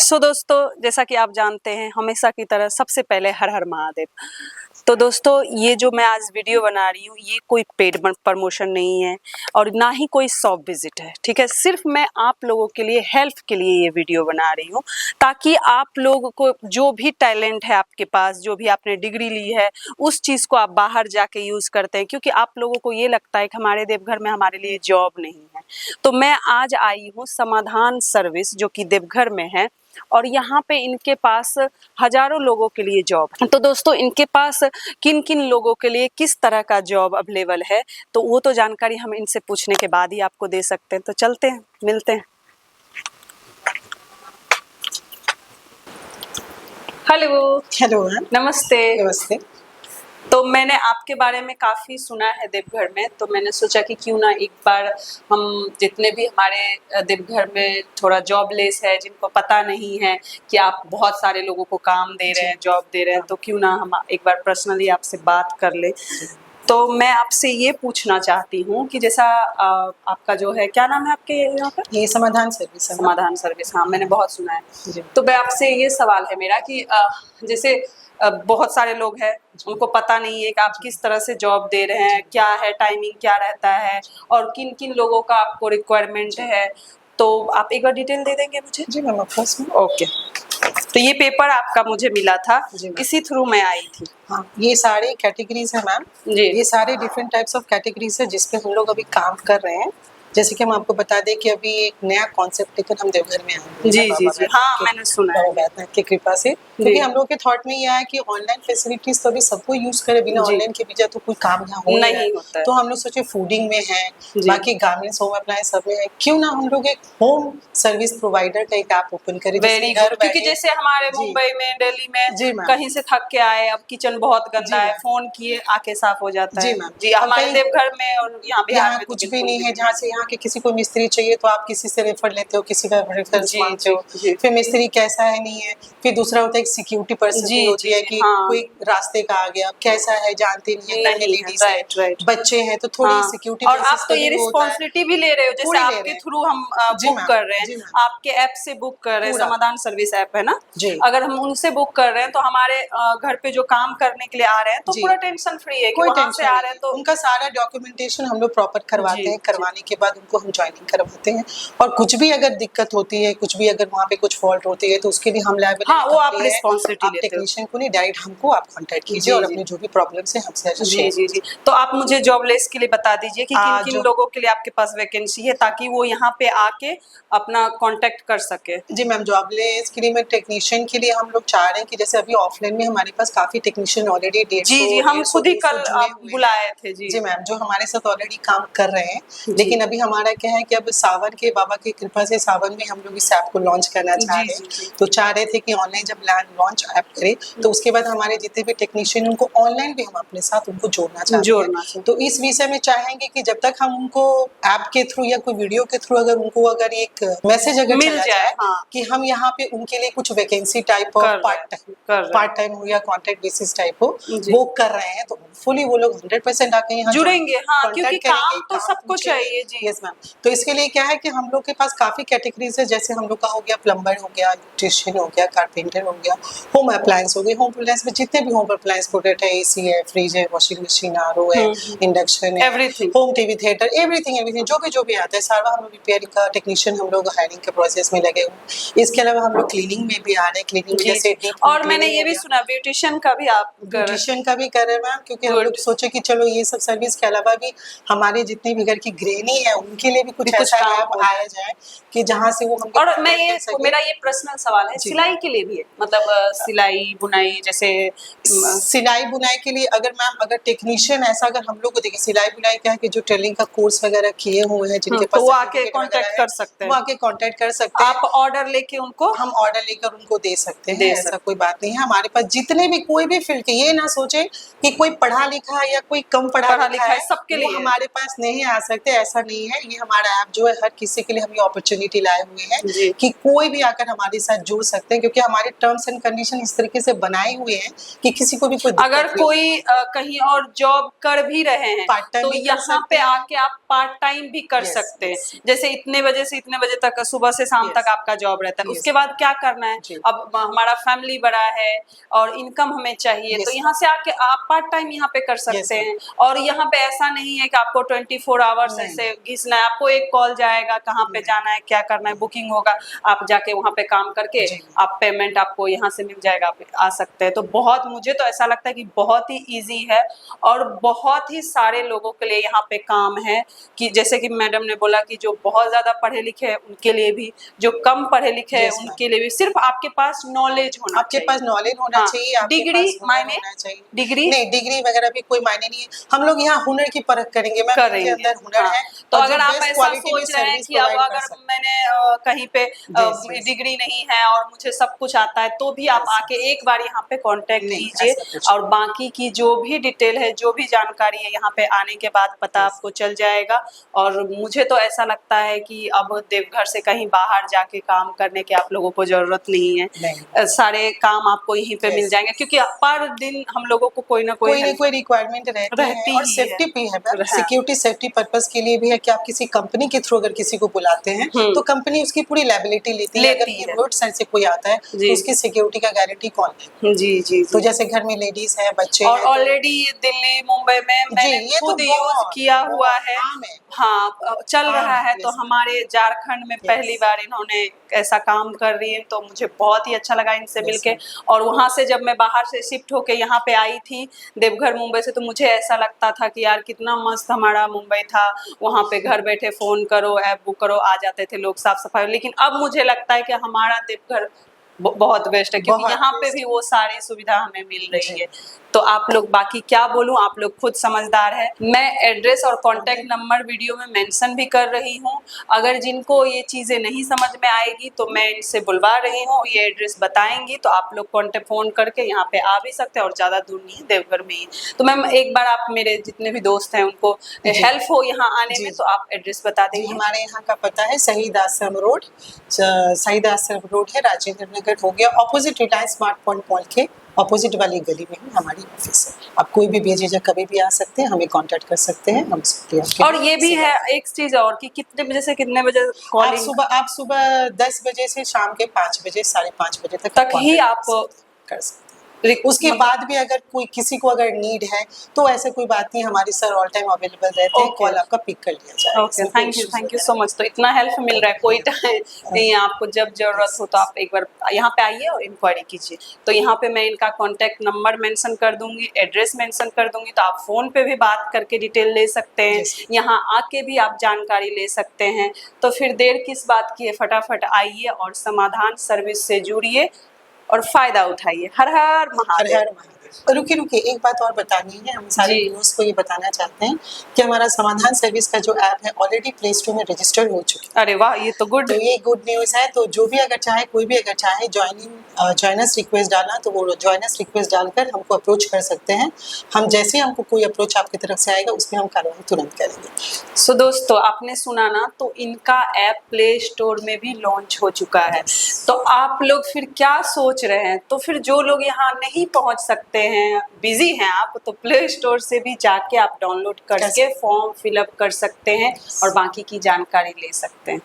सो दोस्तों, जैसा कि आप जानते हैं, हमेशा की तरह सबसे पहले हर हर महादेव। तो दोस्तों, ये जो मैं आज वीडियो बना रही हूँ, ये कोई पेड प्रमोशन नहीं है और ना ही कोई शॉप विजिट है, ठीक है। सिर्फ मैं आप लोगों के लिए हेल्प के लिए ये वीडियो बना रही हूँ, ताकि आप लोगों को जो भी टैलेंट है आपके पास, जो भी आपने डिग्री ली है, उस चीज़ को आप बाहर जाके यूज़ करते हैं, क्योंकि आप लोगों को ये लगता है कि हमारे देवघर में हमारे लिए जॉब नहीं है। तो मैं आज आई हूँ समाधान सर्विस, जो कि देवघर में है, और यहाँ पे इनके पास हजारों लोगों के लिए जॉब है। तो दोस्तों, इनके पास किन किन लोगों के लिए किस तरह का जॉब अवेलेबल है, तो वो तो जानकारी हम इनसे पूछने के बाद ही आपको दे सकते हैं। तो चलते हैं, मिलते हैं। हेलो। हेलो, नमस्ते। नमस्ते। तो मैंने आपके बारे में काफ़ी सुना है देवघर में, तो मैंने सोचा कि क्यों ना एक बार हम जितने भी हमारे देवघर में थोड़ा जॉबलेस है, जिनको पता नहीं है कि आप बहुत सारे लोगों को काम दे रहे हैं, जॉब दे रहे हैं, तो क्यों ना हम एक बार पर्सनली आपसे बात कर ले। तो मैं आपसे ये पूछना चाहती हूँ कि जैसा आपका जो है, क्या नाम है आपके यहाँ पर? ये समाधान सर्विस है। समाधान सर्विस, हाँ, मैंने बहुत सुना है। तो मैं आपसे ये सवाल है मेरा कि जैसे बहुत सारे लोग हैं, उनको पता नहीं है कि आप किस तरह से जॉब दे रहे हैं, क्या है टाइमिंग, क्या रहता है, और किन किन लोगों का आपको रिक्वायरमेंट है। तो आप एक बार डिटेल दे देंगे मुझे? जी मैम, ऑफ कोर्स। ओके। तो ये पेपर आपका मुझे मिला था, इसी थ्रू मैं आई थी। हाँ, ये सारे कैटेगरीज है मैम जी। ये सारे डिफरेंट टाइप्स ऑफ कैटेगरीज है जिसपे हम लोग अभी काम कर रहे हैं। जैसे कि हम आपको बता दें कि अभी एक नया कॉन्सेप्ट लेकर हम देवघर में आए हैं। जी जी जी, हाँ, मैंने सुना है बैद्यनाथ की कृपा से, क्योंकि हम लोग के थॉट में ये आया कि ऑनलाइन फैसिलिटीज तो अभी सबको यूज करे, बिना ऑनलाइन के बीजा तो कोई काम यहाँ हो नहीं होता है। तो हम लोग सोचे फूडिंग में है, बाकी गारमेंट्स, होम अप्लायंस सब में है, क्यों ना हम लोग एक होम सर्विस प्रोवाइडर का एक ऐप ओपन करें। वेरी गुड, क्योंकि जैसे हमारे मुंबई में, दिल्ली में कहीं से थक के आए, अब किचन बहुत गंदा है, फोन किए आके साफ हो जाता है। जी मैम, जी, हमारे देवघर में और यहाँ बिहार में कुछ भी नहीं है। जहाँ से यहाँ के किसी को मिस्त्री चाहिए तो आप किसी से रेफर लेते हो, किसी का रेफरेंस मांगते हो, फिर मिस्त्री कैसा है नहीं है, फिर दूसरा होता है सिक्योरिटी पर्सन होती है कि कोई रास्ते का आ गया, कैसा है जानते नहीं है, लेडीज है, बच्चे हैं, तो थोड़ी सिक्योरिटी। और आप तो ये रिस्पॉन्सिबिलिटी भी ले रहे हो, जैसे आपके थ्रू हम बुक कर रहे हैं, आपके ऐप से बुक कर रहे हैं, समाधान सर्विस ऐप है ना, अगर हम उनसे बुक कर रहे हैं तो हमारे घर पे जो काम करने के लिए आ रहे हैं, तो पूरा टेंशन फ्री है, कोई टेंशन आ रहे हैं तो उनका सारा डॉक्यूमेंटेशन हम लोग प्रॉपर करवाते हैं। करवाने के बाद उनको हम ज्वाइनिंग करवाते हैं, और कुछ भी अगर दिक्कत होती है, कुछ भी अगर वहाँ पे कुछ फॉल्ट होती है, तो उसके लिए हम लायबल। हाँ, वो आप रिस्पॉन्सिबिलिटी लेते हो। टेक्नीशियन को नहीं, डायरेक्ट हमको आप कांटेक्ट कीजिए और अपनी जो भी प्रॉब्लम्स है हमसे जी जी जी। तो आप मुझे जॉबलेस के लिए बता दीजिए कि किन किन लोगों के लिए आपके पास वैकेंसी है, ताकि वो यहाँ पे आके अपना कांटेक्ट कर सके। जी मैम, जॉबलेस के लिए मैं टेक्नीशियन के लिए हम लोग चाह रहे हैं कि जैसे अभी ऑफलाइन में हमारे पास काफी टेक्नीशियन ऑलरेडी जी जी, हम खुद ही कल बुलाए थे। जी मैम, जो हमारे साथ ऑलरेडी काम कर रहे हैं, लेकिन अभी हमारा क्या है कि अब सावन के बाबा की कृपा से सावन में हम लोग इस ऐप को लॉन्च करना चाह रहे हैं। तो चाह रहे थे कि ऑनलाइन जब लॉन्च ऐप करें, तो उसके बाद हमारे जितने भी टेक्नीशियन उनको ऑनलाइन भी हम अपने साथ उनको जोड़ना चाहते हैं। तो इस विषय में चाहेंगे कि जब तक हम उनको ऐप के थ्रू या कोई वीडियो के थ्रू अगर उनको अगर एक मैसेज अगर मिल जाए कि हम यहाँ पे उनके लिए कुछ vacancy type of part time हो या कॉन्ट्रैक्ट बेसिस टाइप हो, वो कर रहे हैं, तो फुली वो लोग 100% आके यहाँ जुड़ेंगे। हाँ, क्योंकि काम तो सबको चाहिए। जी यस मैम। तो इसके लिए क्या है कि हम लोग के पास काफी कैटेगरीज है, जैसे हम लोग का हो गया प्लम्बर हो गया, इलेक्ट्रिशियन हो गया, कारपेंटर हो गया, होम अप्लायंस हो गए। होम अप्लायंस में जितने भी होम अप्लायंस प्रोडक्ट है, एसी है, फ्रिज है, वॉशिंग मशीन, आरओ है, इंडक्शन है, everything, home TV theatre, everything जो भी आता है सारा हम लोग रिपेयरिंग का टेक्नीशियन हम लोग हायरिंग के प्रोसेस में लगे हुए। इसके अलावा हम लोग क्लीनिंग में भी आ रहे हैं, क्लीनिंग में जैसे और मैंने ये भी सुना ब्यूटिशियन का भी आप ब्यूटिशियन का भी कर रहे हैं मैम, क्योंकि हम लोग सोचे कि चलो ये सब सर्विस के अलावा भी हमारे जितने भी घर की गृहिणी है उनके लिए भी कुछ ऐसा ऐप आया जाए कि जहाँ से वो हम। और मैं ये मेरा ये पर्सनल सवाल है, सिलाई के लिए भी है, मतलब सिलाई बुनाई, जैसे सिलाई बुनाई के लिए अगर मैम अगर टेक्नीशियन ऐसा अगर हम लोग को देखिए, सिलाई बुनाई क्या है कि जो ट्रेनिंग का कोर्स वगैरह किए हुए हैं, जिनके पास वो आके कांटेक्ट कर सकते हैं, वो आके कांटेक्ट कर सकते हैं। आप ऑर्डर लेके उनको, हम ऑर्डर लेकर उनको दे सकते हैं, ऐसा कोई बात नहीं है। हमारे पास जितने भी कोई भी फील्ड के, ये ना सोचे कि कोई पढ़ा लिखा है या कोई कम पढ़ा लिखा है, सबके लिए हमारे पास नहीं आ सकते, ऐसा नहीं नहीं है, ये हमारा ऐप जो है हर किसी के लिए हम ये अपॉर्चुनिटी लाए हुए जी। हैं कि कोई भी आकर हमारे साथ जुड़ सकते हैं, क्योंकि हमारे टर्म्स एंड कंडीशन इस तरीके से बनाए हुए हैं कि किसी को भी कोई दिक्कत अगर नहीं होगी। कोई कहीं और जॉब कर भी रहे हैं पार्ट टाइम तो भी कर यहाँ सकते पे हैं। आके आप पार्ट टाइम भी कर Yes, सकते हैं। yes, yes. जैसे इतने बजे से इतने बजे तक, सुबह से शाम Yes. तक आपका जॉब रहता है, Yes. उसके बाद क्या करना है, जी। अब हमारा फैमिली बड़ा है और इनकम हमें चाहिए, तो Yes, यहाँ से आके आप पार्ट टाइम यहाँ पे कर सकते Yes, हैं। और यहाँ पे ऐसा नहीं है कि आपको 24 आवर्स नहीं। ऐसे घिसना है, आपको एक कॉल जाएगा, कहाँ पे जाना है, क्या करना है, बुकिंग होगा, आप जाके वहाँ पे काम करके जी। आप पेमेंट आपको यहाँ से मिल जाएगा, आप आ सकते हैं। तो बहुत, मुझे तो ऐसा लगता है कि बहुत ही ईजी है और बहुत ही सारे लोगों के लिए यहाँ पे काम है, कि जैसे कि मैडम ने बोला कि जो बहुत ज्यादा पढ़े लिखे हैं उनके लिए भी, जो कम पढ़े लिखे हैं Yes, ma'am. उनके लिए भी, सिर्फ आपके पास नॉलेज होना आपके चाहिए। पास नॉलेज होना हाँ, चाहिए, आपके डिग्री पास हुनर मायने, होना चाहिए। डिग्री नहीं, डिग्री वगैरह भी कोई मायने नहीं है। हम लोग यहाँ हुनर की परख करेंगे, मैम इनके करेंगे। अंदर हुनर हाँ, है तो और जो अगर आप बेस्ट ऐसा क्वालिटी में सोच रहे हैं सर्विस कि अब प्रोवाइड कर अगर सकते मैंने कहीं पे Yes, yes. डिग्री नहीं है और मुझे सब कुछ आता है, तो भी आप Yes, आके एक बार यहाँ पे कांटेक्ट नहीं, कीजिए ऐसा कुछ और बाकी की जो भी डिटेल है, जो भी जानकारी है, यहाँ पे आने के बाद पता Yes. आपको चल जाएगा। और मुझे तो ऐसा लगता है कि अब देवघर से कहीं बाहर जाके काम करने की आप लोगों को जरूरत नहीं है। नहीं। सारे काम आपको यहीं पे Yes. मिल जाएंगे, क्योंकि पर दिन हम लोगों को कोई ना कोई कोई ना कोई रिक्वायरमेंट रहती है रहती और ही सेफ्टी है। भी है मैम, हाँ। सिक्योरिटी सेफ्टी पर्पस के लिए भी है कि आप किसी कंपनी के थ्रू अगर किसी को बुलाते हैं तो कंपनी उसकी पूरी लायबिलिटी लेती है। अगर लेती है। इनवर्ट साइड से कोई आता है जी। तो उसकी सिक्योरिटी का गारंटी कौन लेगा? जी जी तो जी। जैसे घर में लेडीज है, बच्चे और हैं, तो ऑलरेडी दिल्ली मुंबई में मैंने ये तो खुद यूज बहुत किया हुआ बहुत है। आम है। हाँ, चल आम रहा है। है, तो yes. हमारे झारखंड में पहली बार इन्होंने ऐसा काम कर रही है, तो मुझे बहुत ही अच्छा लगा इनसे Yes, मिलके। ma'am. और वहां से जब मैं बाहर से शिफ्ट होके यहाँ पे आई थी देवघर मुंबई से, तो मुझे ऐसा लगता था कि यार कितना मस्त हमारा मुंबई था, वहाँ पे घर बैठे फोन करो, ऐप बुक करो, आ जाते थे लोग, साफ सफाई। लेकिन अब मुझे लगता है कि हमारा देवघर बहुत बेस्ट है, क्योंकि बहुत यहाँ पे best भी वो सारी सुविधा हमें मिल रही जी। है। तो आप लोग, बाकी क्या बोलूं, आप लोग खुद समझदार है। मैं एड्रेस और कांटेक्ट नंबर वीडियो में मेंशन भी कर रही हूँ। अगर जिनको ये चीजें नहीं समझ में आएगी तो मैं इनसे बुलवा रही हूँ, ये एड्रेस बताएंगी, तो आप लोग कांटेक्ट फोन करके यहाँ पे आ भी सकते हैं, और ज्यादा दूर नहीं है, देवघर में ही। तो मैम एक बार आप, मेरे जितने भी दोस्त हैं उनको हेल्प हो यहाँ आने में, तो आप एड्रेस बता जी, देंगे। हमारे यहाँ का पता है शहीद आश्रम रोड, शहीद आश्रम रोड है, राजेंद्र नगर हो गया, opposite Reliance smart point mall के ऑपोजिट वाली गली में ही हमारी ऑफिस है। आप कोई भी बेझिझक कभी भी आ सकते हैं, हमें कांटेक्ट कर सकते हैं, हम और ये भी है एक चीज और, कि कितने बजे से कितने बजे कॉलिंग आप सुबह 10 बजे से शाम के 5 बजे, 5:30 बजे तक ही आप कर सकते हैं। उसके बाद भी अगर कोई किसी को अगर नीड है तो ऐसे कोई बात नहीं, हमारी सर ऑल टाइम अवेलेबल रहते हैं, कॉल आपका पिक कर लिया जाएगा। Okay, thank you so much. तो इतना हेल्प मिल रहा है, कोई टाइम नहीं है, आपको जब जरूरत हो तो आप एक बार यहाँ पे आइए और इंक्वायरी कीजिए। तो यहाँ पे मैं इनका कॉन्टैक्ट नंबर मेंशन कर दूंगी, एड्रेस मेंशन कर दूंगी, तो आप फोन पे भी बात करके डिटेल ले सकते हैं, यहाँ आके भी आप जानकारी ले सकते हैं। तो फिर देर किस बात की है, फटाफट आइए और समाधान सर्विस से जुड़िए और फायदा उठाइए। हर हर महादेव। हर हर रुकिए, एक बात और बतानी है, हम सारे व्यूअर्स को ये बताना चाहते हैं कि हमारा समाधान सर्विस का जो ऐप है ऑलरेडी प्ले स्टोर में रजिस्टर्ड हो चुकी है। अरे वाह, ये तो गुड। तो ये गुड न्यूज है। तो जो भी अगर चाहे, कोई भी अगर चाहे जॉइनर्स रिक्वेस्ट डालना, तो वो जॉइनर्स रिक्वेस्ट डालकर हमको अप्रोच कर सकते हैं। हम जैसे हमको कोई अप्रोच आपकी तरफ से आएगा उसमें हम कार्रवाई तुरंत करेंगे। सो दोस्तों, आपने सुना ना, तो इनका ऐप प्ले स्टोर में भी लॉन्च हो चुका है। तो आप लोग फिर क्या सोच रहे हैं? तो फिर जो लोग यहाँ नहीं पहुँच सकते हैं, बिजी हैं आप, तो प्ले स्टोर से भी जाके आप डाउनलोड करके फॉर्म फिलअप कर सकते हैं और बाकी की जानकारी ले सकते हैं।